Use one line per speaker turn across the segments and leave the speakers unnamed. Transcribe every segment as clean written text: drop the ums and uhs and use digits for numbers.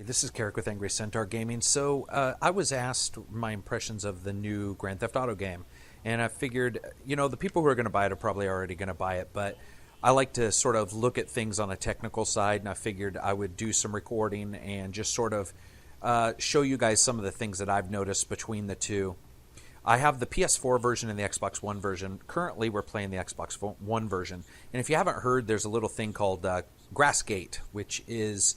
This is Carrick with Angry Centaur Gaming. So I was asked my impressions of the new Grand Theft Auto game, and I figured, the people who are going to buy it are probably already going to buy it, but I like to sort of look at things on a technical side, and I figured I would do some recording and just sort of show you guys some of the things that I've noticed between the two. I have the PS4 version and the Xbox One version. Currently, we're playing the Xbox One version, and if you haven't heard, there's a little thing called Grassgate, which is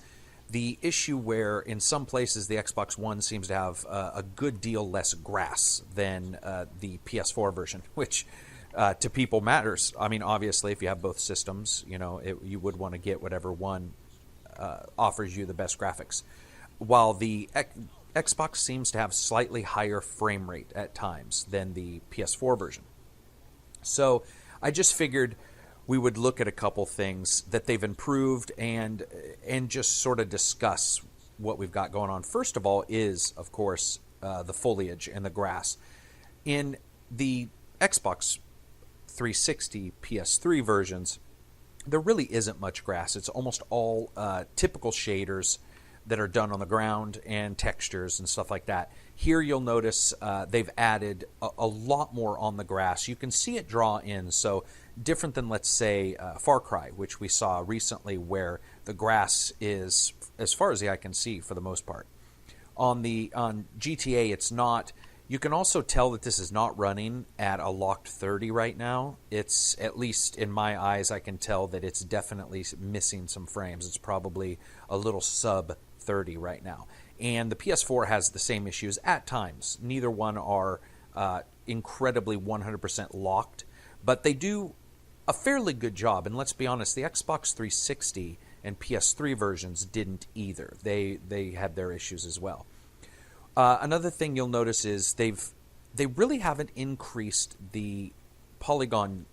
the issue where in some places the Xbox One seems to have a good deal less grass than the PS4 version, which to people matters. I mean, obviously, if you have both systems, you would want to get whatever one offers you the best graphics. While the Xbox seems to have slightly higher frame rate at times than the PS4 version. So I just figured we would look at a couple things that they've improved and just sort of discuss what we've got going on. First of all is, of course, the foliage and the grass. In the Xbox 360 PS3 versions, there really isn't much grass. It's almost all typical shaders that are done on the ground and textures and stuff like that. Here you'll notice they've added a lot more on the grass. You can see it draw in, so different than, let's say, Far Cry, which we saw recently, where the grass is, as far as the eye can see, for the most part. On GTA, it's not. You can also tell that this is not running at a locked 30 right now. It's, at least in my eyes, I can tell that it's definitely missing some frames. It's probably a little sub 30 right now. And the PS4 has the same issues at times. Neither one are incredibly 100% locked, but they do a fairly good job. And let's be honest, the Xbox 360 and PS3 versions didn't either. They had their issues as well. Another thing you'll notice is they really haven't increased the polygon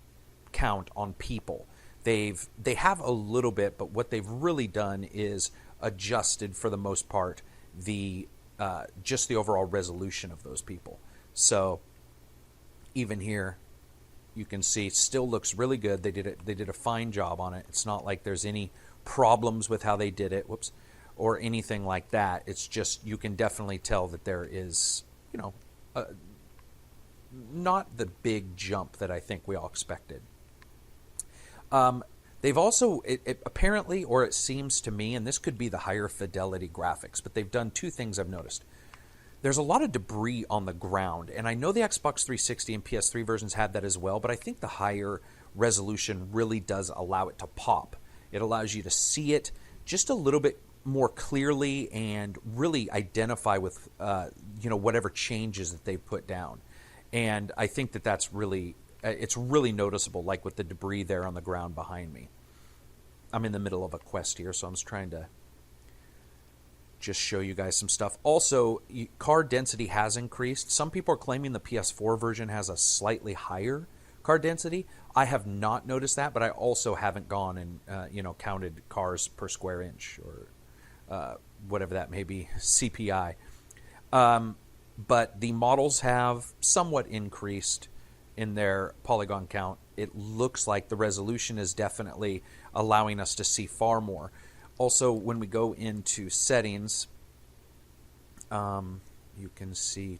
count on people. They have a little bit, but what they've really done is adjusted, for the most part, the just the overall resolution of those people. So even here, you can see still looks really good. They did a fine job on it. It's not like there's any problems with how they did it. Or anything like that. It's just, you can definitely tell that there is, not the big jump that I think we all expected. They've also, apparently, or it seems to me, and this could be the higher fidelity graphics, but they've done two things I've noticed. There's a lot of debris on the ground, and I know the Xbox 360 and PS3 versions had that as well, but I think the higher resolution really does allow it to pop. It allows you to see it just a little bit more clearly and really identify with whatever changes that they put down. And I think that that's really it's really noticeable, like with the debris there on the ground behind me. I'm in the middle of a quest here, so I'm just trying to just show you guys some stuff. Also, car density has increased. Some people are claiming the PS4 version has a slightly higher car density. I have not noticed that, but I also haven't gone and counted cars per square inch or whatever that may be, CPI. But the models have somewhat increased in their polygon count. It looks like the resolution is definitely allowing us to see far more. Also, when we go into settings, you can see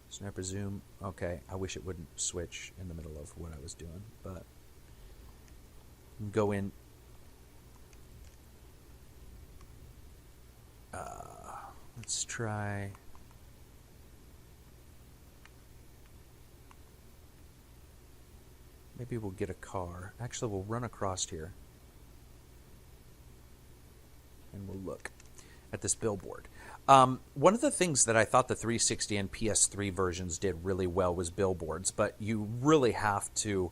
sniper zoom. Okay, I wish it wouldn't switch in the middle of what I was doing, but go in. Let's try. Maybe we'll get a car. Actually, we'll run across here. And we'll look at this billboard. One of the things that I thought the 360 and PS3 versions did really well was billboards, but you really have to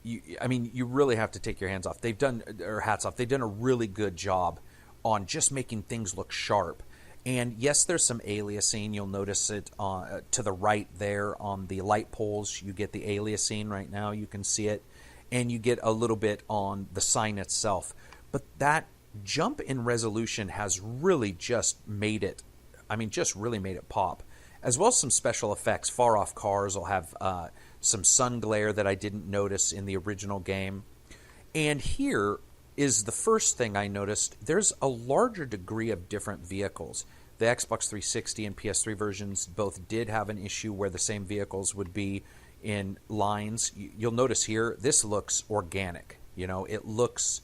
you really have to take your hands off. Hats off. They've done a really good job on just making things look sharp. And yes, there's some aliasing. You'll notice it to the right there on the light poles. You get the aliasing right now. You can see it. And you get a little bit on the sign itself. But that jump in resolution has really just made it, really made it pop. As well as some special effects. Far off cars will have some sun glare that I didn't notice in the original game. And here, is the first thing I noticed. There's a larger degree of different vehicles. The Xbox 360 and PS3 versions both did have an issue where the same vehicles would be in lines. You'll notice here, this looks organic. You know, it looks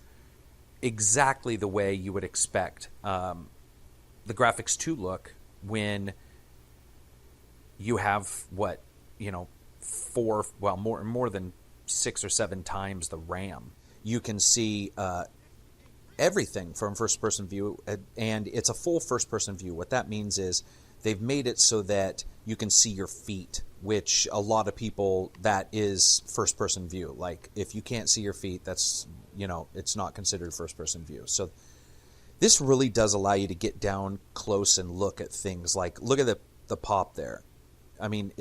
exactly the way you would expect the graphics to look when you have what, you know, more than 6 or 7 times the RAM. You can see everything from first-person view, and it's a full first-person view. What that means is they've made it so that you can see your feet, which a lot of people, that is first-person view. Like, if you can't see your feet, that's, you know, it's not considered first-person view. So this really does allow you to get down close and look at things. Like, look at the pop there. I mean,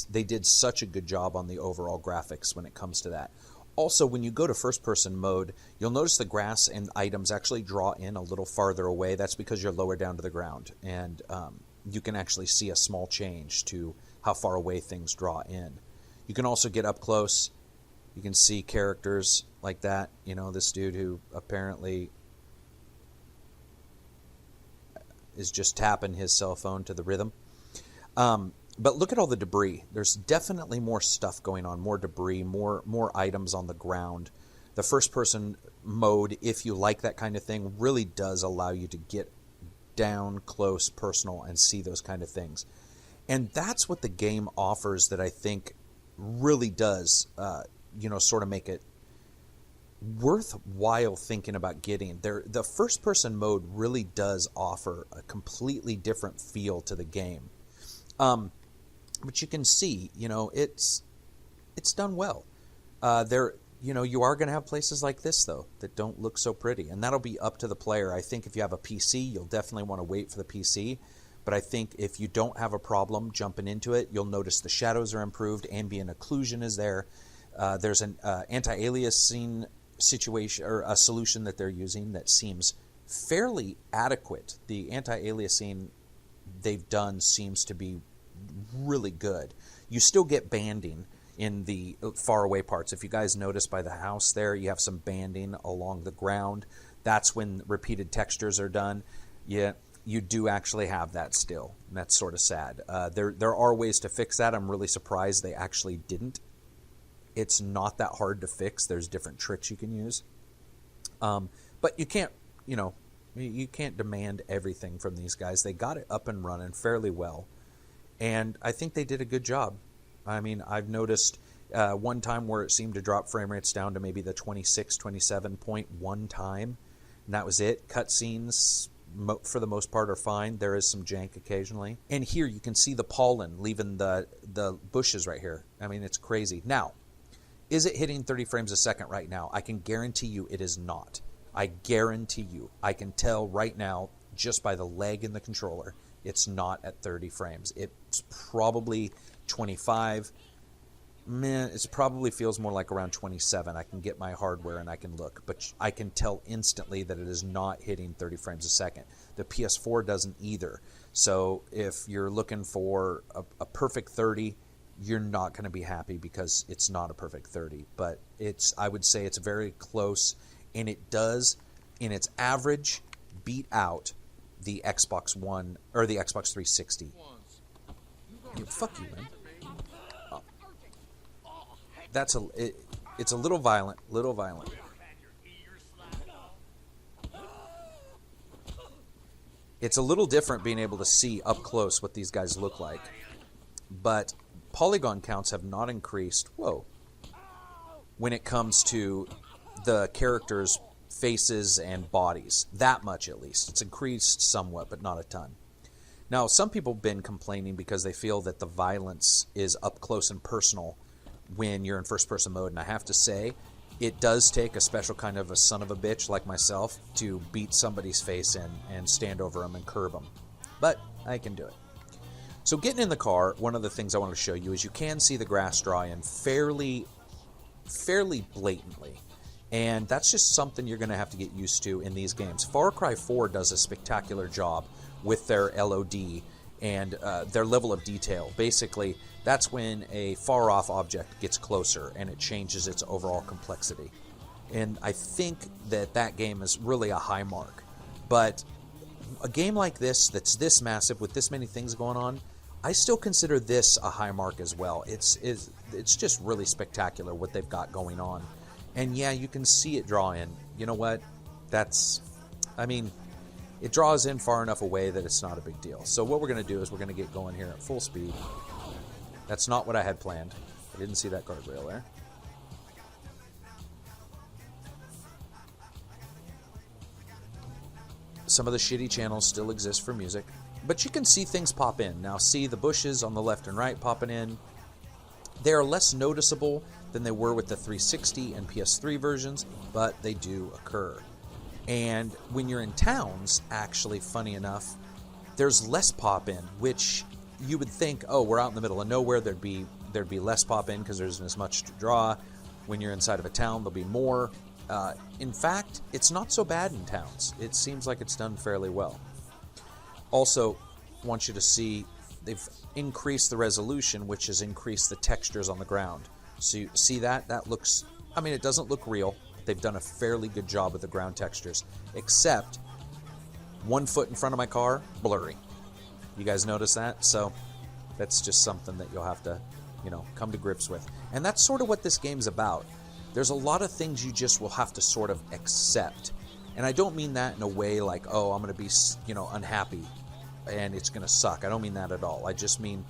they did such a good job on the overall graphics when it comes to that. Also, when you go to first-person mode, you'll notice the grass and items actually draw in a little farther away. That's because you're lower down to the ground, and you can actually see a small change to how far away things draw in. You can also get up close. You can see characters like that. You know, this dude who apparently is just tapping his cell phone to the rhythm. But look at all the debris. There's definitely more stuff going on, more debris, more items on the ground. The first-person mode, if you like that kind of thing, really does allow you to get down close, personal, and see those kind of things. And that's what the game offers that I think really does, sort of make it worthwhile thinking about getting. The first-person mode really does offer a completely different feel to the game. But you can see, you know, it's done well. You are going to have places like this, though, that don't look so pretty. And that'll be up to the player. I think if you have a PC, you'll definitely want to wait for the PC. But I think if you don't have a problem jumping into it, you'll notice the shadows are improved. Ambient occlusion is there. There's an anti-aliasing situation, or a solution that they're using that seems fairly adequate. The anti-aliasing they've done seems to be really good. You still get banding in the far away parts. If you guys notice by the house there, you have some banding along the ground. That's when repeated textures are done. Yeah, you do actually have that still, and that's sort of sad. There are ways to fix that. I'm really surprised they actually didn't. It's not that hard to fix. There's different tricks you can use. But you can't, you can't demand everything from these guys. They got it up and running fairly well. And I think they did a good job. I mean, I've noticed one time where it seemed to drop frame rates down to maybe the 26, 27.1 time. And that was it. Cutscenes, for the most part, are fine. There is some jank occasionally. And here you can see the pollen leaving the bushes right here. I mean, it's crazy. Now, is it hitting 30 frames a second right now? I can guarantee you it is not. I guarantee you. I can tell right now, just by the lag in the controller, it's not at 30 frames. It's probably 25. It probably feels more like around 27. I can get my hardware and I can look, but I can tell instantly that it is not hitting 30 frames a second. The PS4 doesn't either. So if you're looking for a perfect 30, you're not going to be happy because it's not a perfect 30. But I would say it's very close, and it does, in its average, beat out the Xbox One or the Xbox 360. Fuck you, man. Oh. It's a little violent, It's a little different being able to see up close what these guys look like. But polygon counts have not increased. Whoa. When it comes to the characters' faces and bodies. That much, at least. It's increased somewhat, but not a ton. Now, some people have been complaining because they feel that the violence is up close and personal when you're in first-person mode. And I have to say, it does take a special kind of a son of a bitch like myself to beat somebody's face in and stand over them and curb them. But I can do it. So getting in the car, one of the things I want to show you is you can see the grass draw in fairly blatantly. And that's just something you're going to have to get used to in these games. Far Cry 4 does a spectacular job with their LOD and their level of detail. Basically, that's when a far-off object gets closer and it changes its overall complexity. And I think that that game is really a high mark. But a game like this, that's this massive with this many things going on, I still consider this a high mark as well. It's just really spectacular what they've got going on. And yeah, you can see it draw in. You know what? I mean, it draws in far enough away that it's not a big deal. So what we're going to do is we're going to get going here at full speed. That's not what I had planned. I didn't see that guardrail there. Some of the shitty channels still exist for music, but you can see things pop in. Now see the bushes on the left and right popping in. They are less noticeable than they were with the 360 and PS3 versions, but they do occur. And when you're in towns, actually, funny enough, there's less pop in, which you would think, oh, we're out in the middle of nowhere, there'd be less pop in because there isn't as much to draw. When you're inside of a town, there'll be more. In fact, it's not so bad in towns. It seems like it's done fairly well. Also, want you to see they've increased the resolution, which has increased the textures on the ground. So you see that? That looks, I mean, it doesn't look real. They've done a fairly good job with the ground textures, except 1 foot in front of my car, blurry. You guys notice that? So that's just something that you'll have to, come to grips with. And that's sort of what this game's about. There's a lot of things you just will have to sort of accept. And I don't mean that in a way like, oh, I'm going to be, unhappy and it's going to suck. I don't mean that at all. I just mean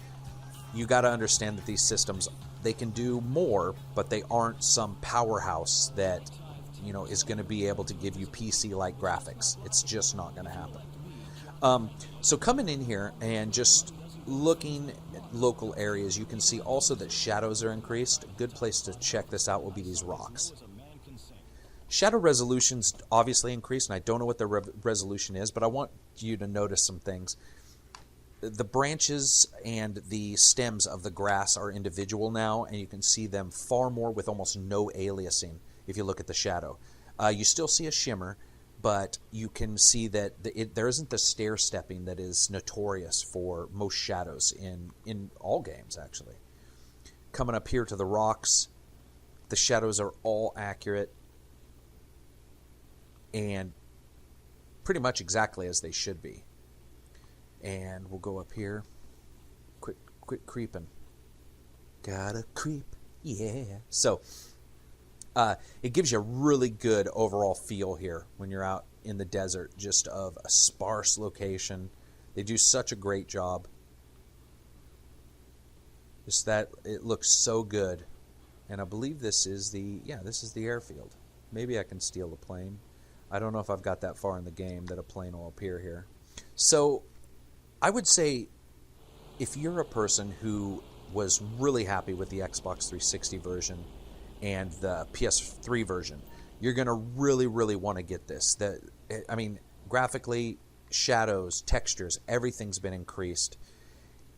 you got to understand that these systems, they can do more, but they aren't some powerhouse that, is going to be able to give you PC-like graphics. It's just not going to happen. So coming in here and just looking at local areas, you can see also that shadows are increased. A good place to check this out will be these rocks. Shadow resolution's obviously increased, and I don't know what the resolution is, but I want you to notice some things. The branches and the stems of the grass are individual now, and you can see them far more with almost no aliasing if you look at the shadow. You still see a shimmer, but you can see that there isn't the stair-stepping that is notorious for most shadows in all games, actually. Coming up here to the rocks, the shadows are all accurate and pretty much exactly as they should be. And we'll go up here. Quit creeping. Gotta creep, yeah. So, it gives you a really good overall feel here when you're out in the desert, just of a sparse location. They do such a great job. Just that, it looks so good. And I believe this is the airfield. Maybe I can steal a plane. I don't know if I've got that far in the game that a plane will appear here. So, I would say if you're a person who was really happy with the Xbox 360 version and the PS3 version, you're going to really, really want to get this. Graphically, shadows, textures, everything's been increased.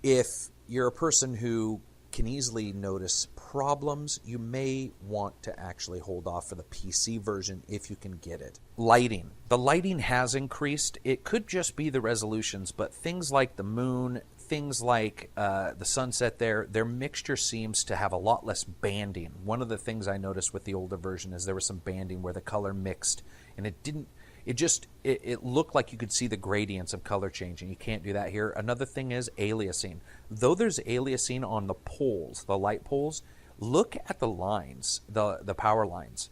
If you're a person who can easily notice problems, you may want to actually hold off for the PC version if you can get it. Lighting. The lighting has increased. It could just be the resolutions, but things like the moon, things like the sunset there, their mixture seems to have a lot less banding. One of the things I noticed with the older version is there was some banding where the color mixed, and it looked like you could see the gradients of color changing. You can't do that here. Another thing is aliasing. Though there's aliasing on the poles, the light poles, look at the lines, the power lines.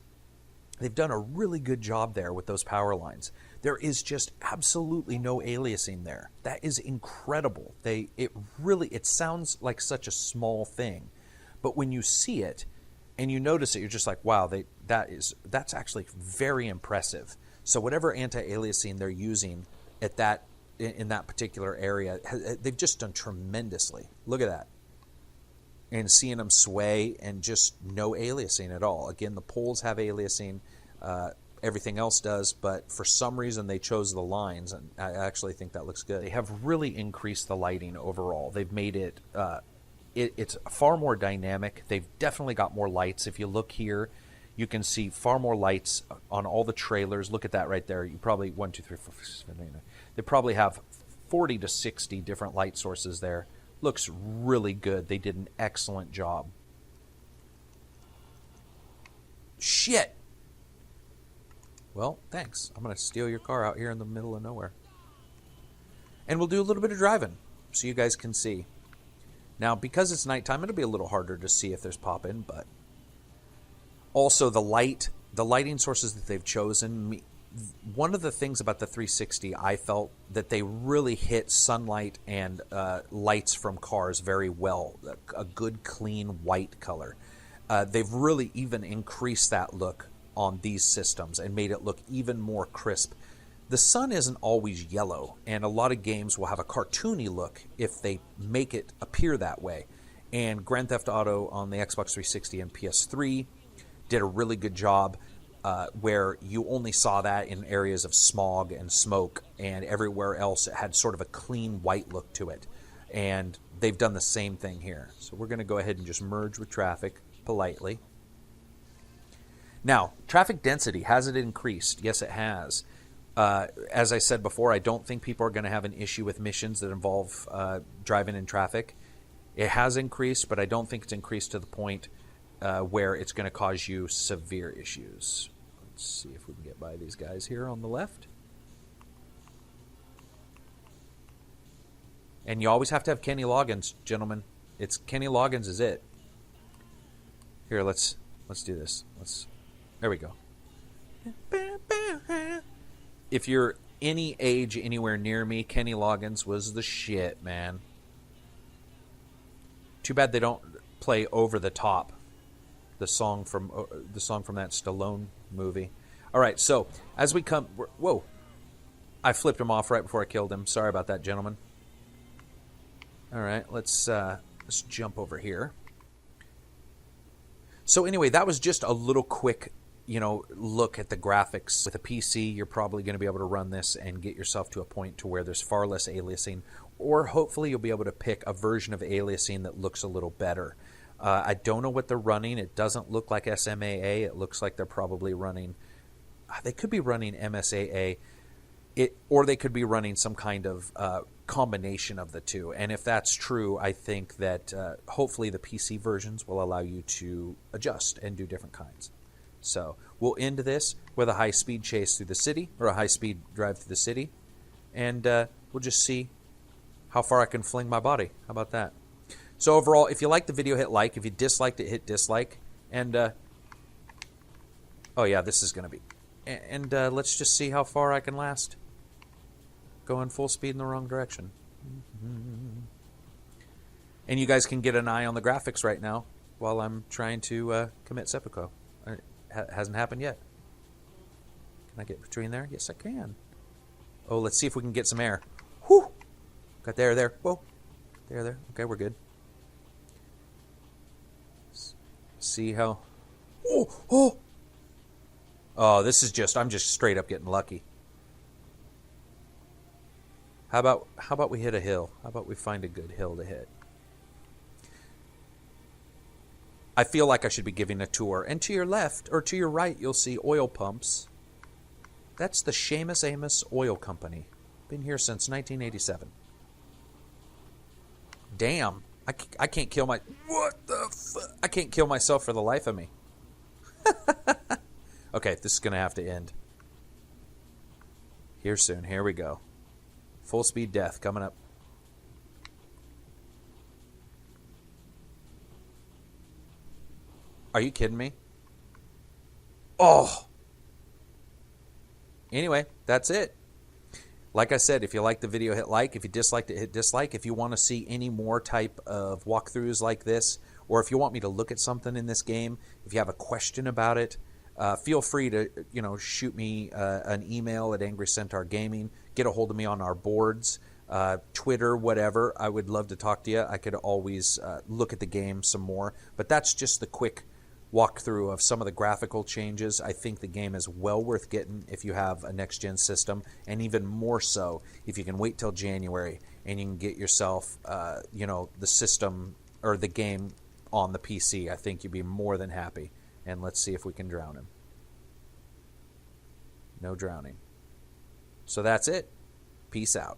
They've done a really good job there with those power lines. There is just absolutely no aliasing there. That is incredible. It sounds like such a small thing, but when you see it and you notice it, you're just like, wow, that's actually very impressive. So whatever anti-aliasing they're using in that particular area, they've just done tremendously. Look at that. And seeing them sway and just no aliasing at all. Again, the poles have aliasing, everything else does, but for some reason they chose the lines, and I actually think that looks good. They have really increased the lighting overall. They've made it, it's far more dynamic. They've definitely got more lights. If you look here, you can see far more lights on all the trailers. Look at that right there. You probably, 1, 2, 3, 4, 5, 6, 7, 8, 9. They probably have 40 to 60 different light sources there. Looks really good. They did an excellent job. Shit! Well, thanks. I'm going to steal your car out here in the middle of nowhere. And we'll do a little bit of driving so you guys can see. Now, because it's nighttime, it'll be a little harder to see if there's pop-in, but also the lighting sources that they've chosen. One of the things about the 360, I felt that they really hit sunlight and lights from cars very well. A good, clean, white color. They've really even increased that look on these systems and made it look even more crisp. The sun isn't always yellow, and a lot of games will have a cartoony look if they make it appear that way. And Grand Theft Auto on the Xbox 360 and PS3 did a really good job where you only saw that in areas of smog and smoke, and everywhere else it had sort of a clean white look to it. And they've done the same thing here. So we're going to go ahead and just merge with traffic politely. Now, traffic density, has it increased? Yes, it has. As I said before, I don't think people are going to have an issue with missions that involve driving in traffic. It has increased, but I don't think it's increased to the point where it's going to cause you severe issues. Let's see if we can get by these guys here on the left. And you always have to have Kenny Loggins, gentlemen. It's Kenny Loggins is it. Here, let's do this. There we go. If you're any age anywhere near me, Kenny Loggins was the shit, man. Too bad they don't play Over the Top, the song from that Stallone movie. All right, so as we come, whoa, I flipped him off right before I killed him. Sorry about that, gentlemen. All right, let's jump over here. So anyway, that was just a little quick, look at the graphics. With a PC, you're probably going to be able to run this and get yourself to a point to where there's far less aliasing, or hopefully you'll be able to pick a version of aliasing that looks a little better. I don't know what they're running. It doesn't look like SMAA. It looks like they're probably running, they could be running MSAA, or they could be running some kind of combination of the two. And if that's true, I think that hopefully the PC versions will allow you to adjust and do different kinds. So we'll end this with a high-speed chase through the city, or a high-speed drive through the city, and we'll just see how far I can fling my body. How about that? So overall, if you liked the video, hit like. If you disliked it, hit dislike. And, oh yeah, this is going to be... And let's just see how far I can last. Going full speed in the wrong direction. And you guys can get an eye on the graphics right now while I'm trying to commit seppuku. It hasn't happened yet. Can I get between there? Yes, I can. Oh, let's see if we can get some air. Whew! Got there. Whoa. There. Okay, we're good. See how... Oh, this is just... I'm just straight up getting lucky. How about we hit a hill? How about we find a good hill to hit? I feel like I should be giving a tour. And to your left, or to your right, you'll see oil pumps. That's the Seamus Amos Oil Company. Been here since 1987. Damn. I can't kill my... What the fuck? I can't kill myself for the life of me. Okay, this is going to have to end. Here soon. Here we go. Full speed death coming up. Are you kidding me? Oh! Anyway, that's it. Like I said, if you liked the video, hit like. If you disliked it, hit dislike. If you want to see any more type of walkthroughs like this, or if you want me to look at something in this game, if you have a question about it, feel free to shoot me an email at Angry Centaur Gaming. Get a hold of me on our boards, Twitter, whatever. I would love to talk to you. I could always look at the game some more. But that's just the quick walkthrough of some of the graphical changes. I think the game is well worth getting if you have a next-gen system, and even more so if you can wait till January and you can get yourself, the system or the game on the PC. I think you'd be more than happy. And let's see if we can drown him. No drowning. So that's it. Peace out.